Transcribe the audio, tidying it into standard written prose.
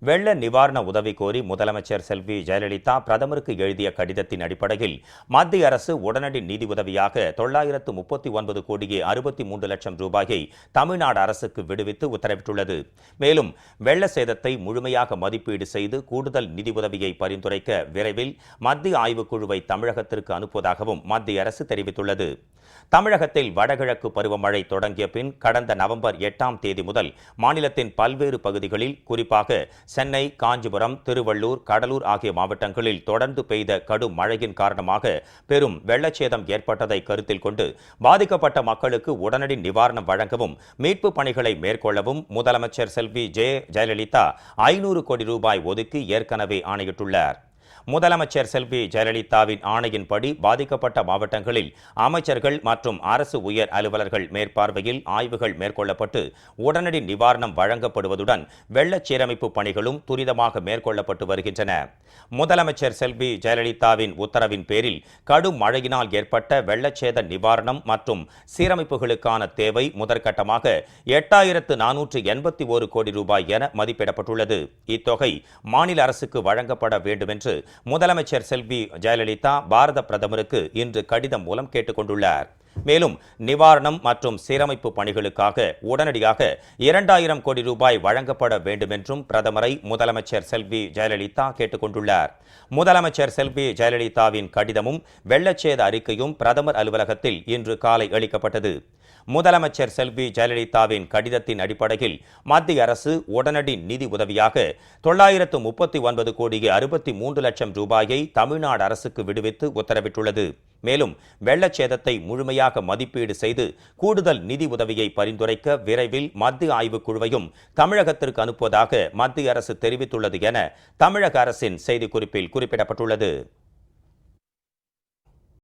வெள்ள நிவாரண உதவி கோரி முதலமைச்சர் செல்வி ஜெயலலிதா பிரதமருக்கு எழுதிய கடிதத்தின் அடிப்படையில் மத்திய அரசு உடனடி நிதி உதவியாக 939 கோடியே 63 லட்சம் ரூபாயை தமிழ்நாடு அரசுக்கு விடுவித்து உத்தரவிட்டுள்ளது. மேலும் வெள்ள சேதத்தை முழுமையாக மதிப்பீடு செய்து கூடுதல் நிதி உதவியை பரிந்துரைக்க விரைவில் மத்திய ஆய்வுக்குழுவை தமிழகத்திற்கு அனுப்புவதாகவும் மத்திய அரசு தெரிவித்துள்ளது. தமிழகத்தில் வடகிழக்கு பருவமழை தொடங்கிய பின் கடந்த நவம்பர் 8ஆம் தேதி முதல் மாநிலத்தின் பல்வேறு பகுதிகளில் குறிப்பாக சென்னை, காஞ்சிபுரம், திருவள்ளூர், கடலூர் ஆகிய மாவட்டங்களில் தொடர்ந்து பெய்த கடும் மழையின் காரணமாக பெரும் வெள்ளச்சேதம் ஏற்பட்டதை கருத்தில் கொண்டு பாதிக்கப்பட்ட மக்களுக்கு உடனடி நிவாரணம் வழங்கவும் மீட்பு பணிகளை மேற்கொள்ளவும் முதலமைச்சர் செல்வி ஜெயலலிதா 500 கோடி ரூபாய் ஒதுக்கி ஏற்கனவே ஆணையிட்டுள்ளார். முதலமைச்சர் செல்வி ஜெயலலிதாவின் ஆணையின்படி பாதிக்கப்பட்ட மாவட்டங்களில் அமைச்சர்கள் மற்றும் அரசு உயர் அலுவலர்கள் மேற்பார்வையில் ஆய்வுகள் மேற்கொள்ளப்பட்டு உடனடி நிவாரணம் வழங்கப்படுவதுடன் வெள்ளச் சீரமைப்பு பணிகளும் துரிதமாக மேற்கொள்ளப்பட்டு வருகின்றன. முதலமைச்சர் செல்வி ஜெயலலிதாவின் உத்தரவின் பேரில் கடும் மழையினால் ஏற்பட்ட வெள்ளச்சேத நிவாரணம் மற்றும் சீரமைப்புகளுக்கான தேவை முதற்கட்டமாக 8481 கோடி ரூபாய் என மதிப்பிடப்பட்டுள்ளது. இத்தொகை மாநில அரசுக்கு வழங்கப்பட வேண்டும் என்று முதலமைச்சர் செல்வி ஜெயலலிதா பாரத பிரதமருக்கு இன்று கடிதம் மூலம் கேட்டுக் கொண்டுள்ளார். மேலும் நிவாரணம் மற்றும் சீரமைப்பு பணிகளுக்காக உடனடியாக 2000 கோடி ரூபாய் வழங்கப்பட வேண்டும் என்றும் பிரதமரை முதலமைச்சர் செல்வி ஜெயலலிதா கேட்டுக் கொண்டுள்ளார். முதலமைச்சர் செல்வி ஜெயலலிதாவின் கடிதமும் வெள்ளச்சேத அறிக்கையும் பிரதமர் அலுவலகத்தில் இன்று காலை அளிக்கப்பட்டது. முதலமைச்சர் செல்வி ஜெயலலிதாவின் கடிதத்தின் அடிப்படையில் மத்திய அரசு உடனடி நிதி உதவியாக 939 கோடியே 63 லட்சம் ரூபாயை தமிழ்நாடு அரசுக்கு விடுவித்து உத்தரவிட்டுள்ளது. மேலும் வெள்ளச்சேதத்தை முழுமையாக மதிப்பீடு செய்து கூடுதல் நிதி உதவியை பரிந்துரைக்க விரைவில் மத்திய ஆய்வுக்குழுவையும் தமிழகத்திற்கு அனுப்புவதாக மத்திய அரசு தெரிவித்துள்ளது என தமிழக அரசின் செய்திக்குறிப்பில் குறிப்பிடப்பட்டுள்ளது.